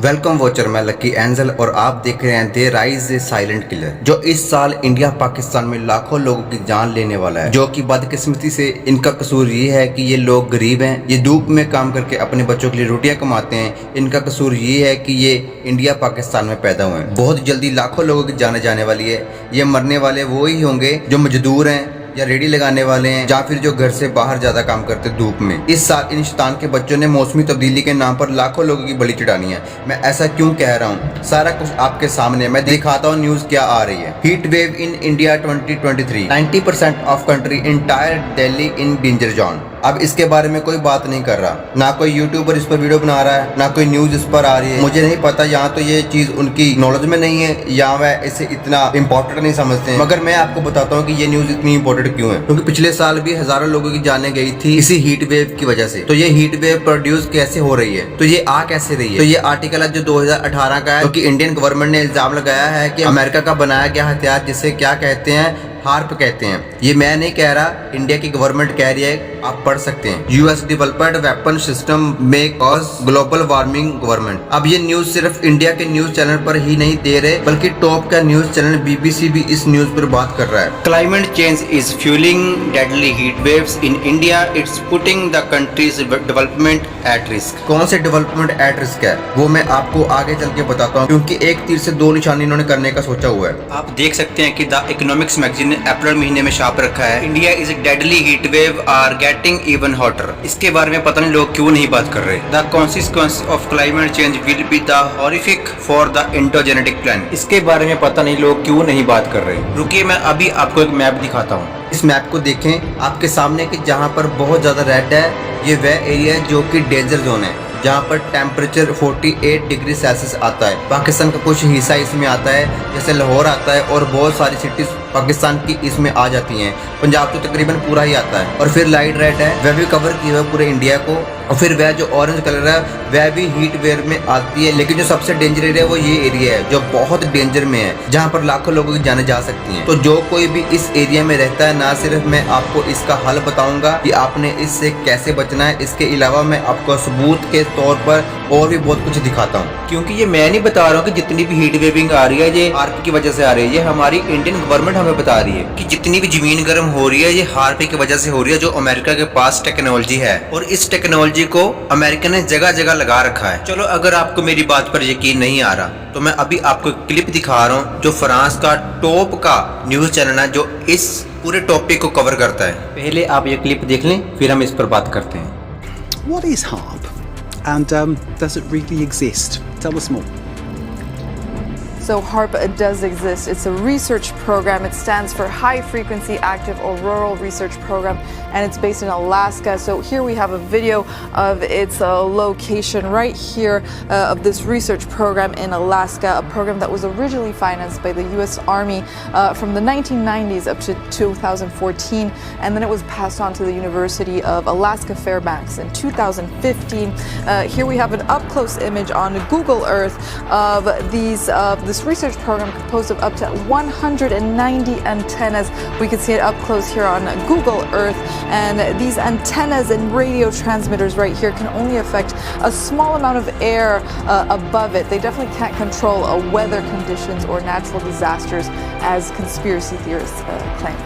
Welcome watcher, मैं lucky angel और आप देख रहे हैं they rise A silent killer, जो इस साल इंडिया पाकिस्तान में लाखों लोगों की जान लेने वाला है। जो कि बदकिस्मती से इनका कसूर ये है कि ये लोग गरीब हैं, ये धूप में काम करके अपने बच्चों के लिए रोटियां कमाते हैं। इनका कसूर ये है कि ये इंडिया पाकिस्तान में पैदा हुए हैं। बहुत जल्दी लाखों लोगों की जाने जाने वाली है। ये मरने वाले वो ही होंगे जो मजदूर हैं या रेडी लगाने वाले हैं या फिर जो घर से बाहर ज्यादा काम करते धूप में। इस साल इन शैतान के बच्चों ने मौसमी तब्दीली के नाम पर लाखों लोगों की बलि चढ़ानी है। मैं ऐसा क्यों कह रहा हूँ, सारा कुछ आपके सामने मैं दिखाता हूँ न्यूज क्या आ रही है। Heat wave in India 2023, 90% of country entire Delhi in danger zone. अब इसके बारे में कोई बात नहीं कर रहा, ना कोई यूट्यूबर इस पर वीडियो बना रहा है, ना कोई न्यूज इस पर आ रही है। मुझे नहीं पता यहाँ तो ये चीज उनकी नॉलेज में नहीं है या वह इसे इतना इम्पोर्टेंट नहीं समझते हैं। मगर मैं आपको बताता हूँ कि ये न्यूज इतनी इम्पोर्टेंट क्यों है, क्योंकि पिछले साल भी हजारों लोगों की जाने गई थी इसी हीट वेव की वजह से। तो ये हीट वेव प्रोड्यूस कैसे हो रही है, तो ये आ कैसे रही है। तो ये आर्टिकल है जो 2018 का है, क्योंकि इंडियन गवर्नमेंट ने इल्जाम लगाया है कि अमेरिका का बनाया गया हथियार, जिसे क्या कहते हैं, हार्प कहते हैं। ये मैं नहीं कह रहा, इंडिया की गवर्नमेंट कह रही है, आप पढ़ सकते हैं। यूएस डेवलप्ड वेपन सिस्टम में कॉज ग्लोबल वार्मिंग गवर्नमेंट। अब ये न्यूज सिर्फ इंडिया के न्यूज चैनल पर ही नहीं दे रहे, बल्कि टॉप का न्यूज चैनल बीबीसी भी इस न्यूज पर बात कर रहा है। Climate change is fuelling deadly heat waves in India, it's putting the countries development at risk. कौन से डेवलपमेंट एट रिस्क है वो मैं आपको आगे चल के बताता हूँ, क्योंकि एक तीर से दो निशाने इन्होंने करने का सोचा हुआ है। आप देख सकते हैं कि द इकोनॉमिक्स मैगजीन ने अप्रैल महीने में छाप रखा है, India is deadly heat wave are getting even hotter. इसके बारे में पता नहीं लोग क्यों नहीं बात कर रहे। The consequence of climate change will be the horrific for the endogenetic plan. इसके बारे में पता नहीं लोग क्यों नहीं बात कर रहे। रुकिए, मैं अभी आपको एक मैप दिखाता हूँ। इस मैप को देखें आपके सामने कि जहाँ पर बहुत ज्यादा रेड है, ये वह एरिया है जो कि डेंजर जोन है, जहाँ पर टेम्परेचर 48 डिग्री सेल्सियस आता है। पाकिस्तान का कुछ हिस्सा इसमें आता है, जैसे लाहौर आता है, और बहुत सारी सिटीज पाकिस्तान की इसमें आ जाती हैं। पंजाब तो तकरीबन पूरा ही आता है। और फिर लाइट रेड है, वह भी कवर किया हुआ है पूरे इंडिया को। और फिर वह जो ऑरेंज कलर है वह भी हीट वेव में आती है। लेकिन जो सबसे डेंजर एरिया है वो ये एरिया है जो बहुत डेंजर में है, जहाँ पर लाखों लोगों की जाने जा सकती हैं। तो जो कोई भी इस एरिया में रहता है, ना सिर्फ मैं आपको इसका हल बताऊंगा कि आपने इससे कैसे बचना है, इसके अलावा मैं आपको सबूत के तौर पर और भी बहुत कुछ दिखाता हूँ। क्योंकि ये मैं नहीं बता रहा हूँ कि जितनी भी हीट वेविंग आ रही है ये हार्प की वजह से आ रही है। ये हमारी इंडियन गवर्नमेंट हमें बता रही है कि जितनी भी जमीन गर्म हो रही है ये हार्प की वजह से हो रही है, जो अमेरिका के पास टेक्नोलॉजी है। और इस टेक्नोलॉजी को अमेरिका ने जगह जगह लगा रखा है। चलो, अगर आपको मेरी बात पर यकीन नहीं आ रहा तो मैं अभी आपको एक क्लिप दिखा रहा हूँ जो फ्रांस का टॉप का न्यूज चैनल है जो इस पूरे टॉपिक को कवर करता है। पहले आप ये क्लिप देख लें, फिर हम इस पर बात करते हैं। What is HARP, and does it really exist? Tell us more. So HARP does exist. It's a research program. It stands for High Frequency Active Auroral Research Program, and it's based in Alaska. So here we have a video of its location right here of this research program in Alaska, a program that was originally financed by the U.S. Army from the 1990s up to 2014, and then it was passed on to the University of Alaska Fairbanks in 2015. Here we have an up-close image on Google Earth of this research program composed of up to 190 antennas. We can see it up close here on Google Earth, and these antennas and radio transmitters right here can only affect a small amount of air above it. They definitely can't control weather conditions or natural disasters as conspiracy theorists claim.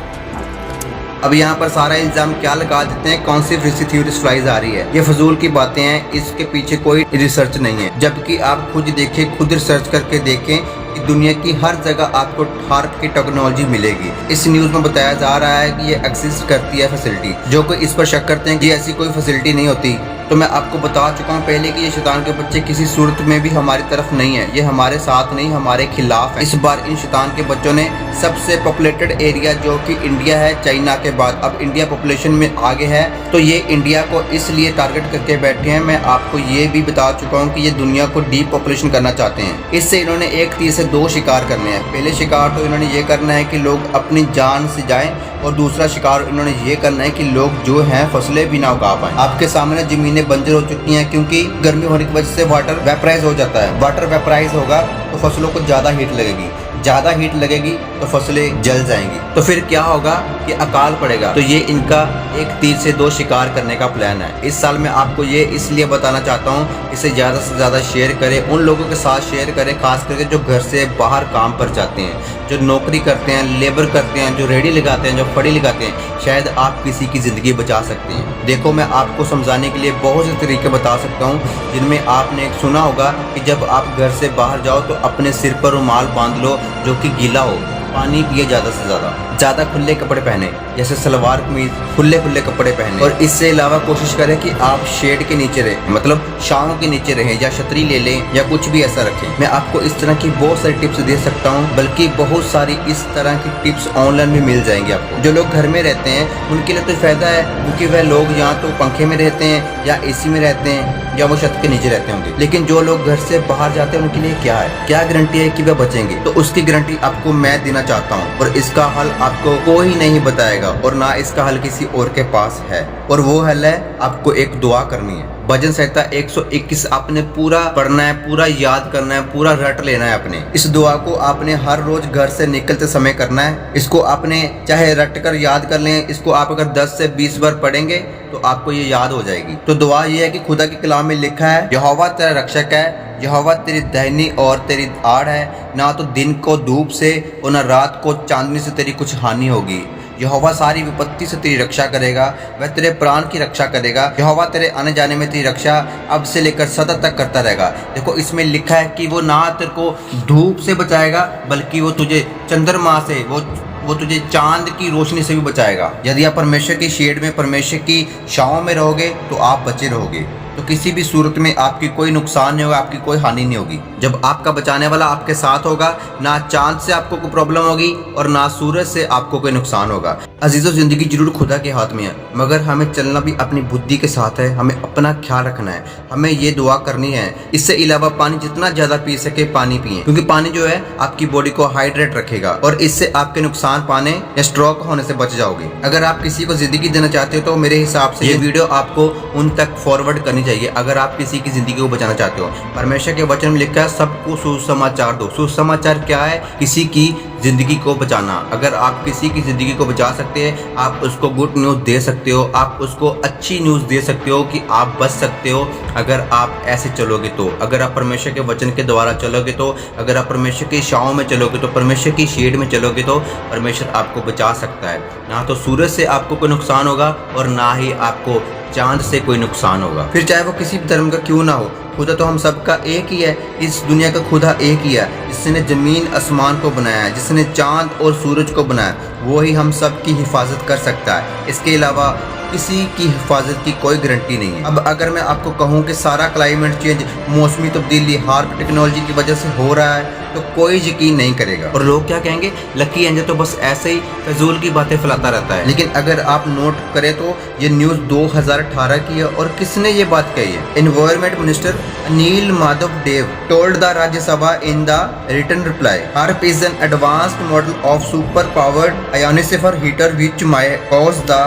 अब यहाँ पर सारा इल्जाम क्या लगा देते हैं, conspiracy theories flies आ रही है। ये फजूल की बातें हैं, इसके पीछे कोई रिसर्च नहीं है। जबकि आप खुद देखें, खुद रिसर्च करके देखें कि दुनिया की हर जगह आपको हार्प की टेक्नोलॉजी मिलेगी। इस न्यूज में बताया जा रहा है कि ये एग्जिस्ट करती है फैसिलिटी। जो कोई इस पर शक करते हैं कि ऐसी कोई फैसिलिटी नहीं होती, तो मैं आपको बता चुका हूँ पहले कि ये शैतान के बच्चे किसी सूरत में भी हमारी तरफ नहीं है। ये हमारे साथ नहीं, हमारे खिलाफ है। इस बार इन शैतान के बच्चों ने सबसे पॉपुलेटेड एरिया जो कि इंडिया है, चाइना के बाद अब इंडिया पॉपुलेशन में आगे है, तो ये इंडिया को इसलिए टारगेट करके बैठे हैं। मैं आपको ये भी बता चुका हूँ कि ये दुनिया को डीप पॉपुलेशन करना चाहते हैं। इससे इन्होंने एक तीर से दो शिकार करने हैं। पहले शिकार तो इन्होंने ये करना है कि लोग अपनी जान से जाएं, और दूसरा शिकार इन्होंने ये करना है कि लोग जो हैं फसलें भी ना उगा पाएं। आपके सामने जमीनें बंजर हो चुकी हैं, क्योंकि गर्मी होने की वजह से वाटर वेपराइज हो जाता है। वाटर वेपराइज होगा तो फसलों को ज़्यादा हीट लगेगी। ज्यादा हीट लगेगी तो फसलें जल जाएंगी, तो फिर क्या होगा कि अकाल पड़ेगा। तो ये इनका एक तीर से दो शिकार करने का प्लान है। इस साल मैं आपको ये इसलिए बताना चाहता हूँ, इसे ज़्यादा से ज़्यादा शेयर करें, उन लोगों के साथ शेयर करें, खास करके जो घर से बाहर काम पर जाते हैं, जो नौकरी करते हैं, लेबर करते हैं, जो रेडी लगाते हैं, जो फड़ी लगाते हैं। शायद आप किसी की ज़िंदगी बचा सकते हैं। देखो, मैं आपको समझाने के लिए बहुत से तरीके बता सकता हूँ, जिनमें आपने सुना होगा कि जब आप घर से बाहर जाओ तो अपने सिर पर रुमाल बांध लो जो कि गीला हो, पानी पिए ज़्यादा से ज़्यादा खुले कपड़े पहने, जैसे सलवार कमीज, खुले कपड़े पहने। और इससे अलावा कोशिश करें कि आप शेड के नीचे रहें, मतलब छांव के नीचे रहें, या छतरी ले लें या कुछ भी ऐसा रखें। मैं आपको इस तरह की बहुत सारी टिप्स दे सकता हूँ, बल्कि बहुत सारी इस तरह की टिप्स ऑनलाइन भी मिल जाएंगी आपको। जो लोग घर में रहते हैं उनके लिए तो फ़ायदा है, क्योंकि वह लोग या तो पंखे में रहते हैं या AC में रहते हैं या वो छत के नीचे रहते होंगे। लेकिन जो लोग घर से बाहर जाते हैं उनके लिए क्या है, क्या गारंटी है कि वह बचेंगे? तो उसकी गारंटी आपको मैं देना चाहता हूँ, और इसका हल आपको कोई नहीं बताएगा, और ना इसका हल किसी और के पास है। और वो हल है, आपको एक दुआ करनी है। भजन संहिता 121 आपने पूरा पढ़ना है, पूरा याद करना है, पूरा रट लेना है अपने। इस दुआ को आपने हर रोज घर से निकलते समय करना है। इसको आपने चाहे रट कर याद कर लें, इसको आप अगर 10 से 20 बार पढ़ेंगे तो आपको ये याद हो जाएगी। तो दुआ ये है कि खुदा के कलाम में लिखा है, यहोवा तेरा रक्षक है, यहोवा तेरी दाहिनी और तेरी आड़ है, ना तो दिन को धूप से और न रात को चांदनी से तेरी कुछ हानि होगी। यहोवा सारी विपत्ति से तेरी रक्षा करेगा, वह तेरे प्राण की रक्षा करेगा। यहोवा तेरे आने जाने में तेरी रक्षा अब से लेकर सदा तक करता रहेगा। देखो, इसमें लिखा है कि वो ना तेरे को धूप से बचाएगा, बल्कि वो तुझे चंद्रमा से, वो तुझे चांद की रोशनी से भी बचाएगा। यदि आप परमेश्वर की शेड में, परमेश्वर की छांव में रहोगे तो आप बचे रहोगे। तो किसी भी सूरत में आपकी कोई नुकसान नहीं होगा, आपकी कोई हानि नहीं होगी। जब आपका बचाने वाला आपके साथ होगा, ना चांद से आपको कोई प्रॉब्लम होगी और ना सूरज से आपको कोई नुकसान होगा। अजीजों, जिंदगी जरूर खुदा के हाथ में है, मगर हमें चलना भी अपनी बुद्धि के साथ है। हमें अपना ख्याल रखना है, हमें ये दुआ करनी है। इससे अलावा पानी जितना ज्यादा पी सके पानी पिए, क्योंकि पानी जो है आपकी बॉडी को हाइड्रेट रखेगा, और इससे आपके नुकसान पाने या स्ट्रोक होने से बच जाओगे। अगर आप किसी को जिंदगी देना चाहते हो तो मेरे हिसाब से ये वीडियो आपको उन तक फॉरवर्ड करनी चाहिए, अगर आप किसी की जिंदगी को बचाना चाहते हो। परमेश्वर के वचन में लिखा है, सबको सुसमाचार दो। सुसमाचार क्या है? किसी की जिंदगी को बचाना। अगर आप किसी की जिंदगी को बचा सकते हैं, आप उसको गुड न्यूज़ दे सकते हो, आप उसको अच्छी न्यूज़ दे सकते हो कि आप बच सकते हो, अगर आप ऐसे चलोगे तो। अगर आप परमेश्वर के वचन के द्वारा चलोगे तो, अगर आप परमेश्वर की छांव में चलोगे तो, परमेश्वर की शेड में चलोगे तो परमेश्वर आपको बचा सकता है। ना तो सूरज से आपको कोई नुकसान होगा और ना ही आपको चांद से कोई नुकसान होगा। फिर चाहे वो किसी भी धर्म का क्यों ना हो, खुदा तो हम सबका एक ही है। इस दुनिया का खुदा एक ही है, जिसने जमीन आसमान को बनाया है, जिसने चांद और सूरज को बनाया, वो ही हम सब की हिफाजत कर सकता है। इसके अलावा किसी की हिफाजत की कोई गारंटी नहीं है। अब अगर मैं आपको कहूँ कि सारा क्लाइमेट चेंज, मौसमी तब्दीली, हार्प टेक्नोलॉजी की वजह से हो रहा है, तो कोई यकीन नहीं करेगा, और लोग क्या कहेंगे, लकी एंजल तो बस ऐसे ही फजूल की बातें फैलाता रहता है। लेकिन अगर आप नोट करें तो ये न्यूज़ 2018 की है, और किसने ये बात कही है? Environment minister Anil Madhav Dave told the Rajya Sabha in the written reply, harp is an advanced model of super powered ionosphere heater which may cause the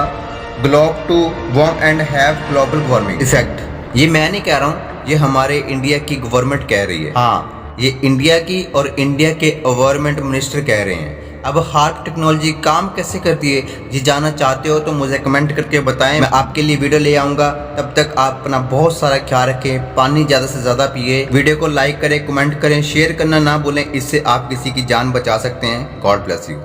globe to warm and have global warming effect. ये मैं नहीं कह रहा हूँ, ये हमारे इंडिया की government कह रही है। हाँ, ये इंडिया की और इंडिया के एनवायरमेंट मिनिस्टर कह रहे हैं। अब हार्प टेक्नोलॉजी काम कैसे करती है, ये जानना चाहते हो तो मुझे कमेंट करके बताएं, मैं आपके लिए वीडियो ले आऊँगा। तब तक आप अपना बहुत सारा ख्याल रखें, पानी ज़्यादा से ज़्यादा पिए, वीडियो को लाइक करें, कमेंट करें, शेयर करना ना भूलें, इससे आप किसी की जान बचा सकते हैं। God bless you.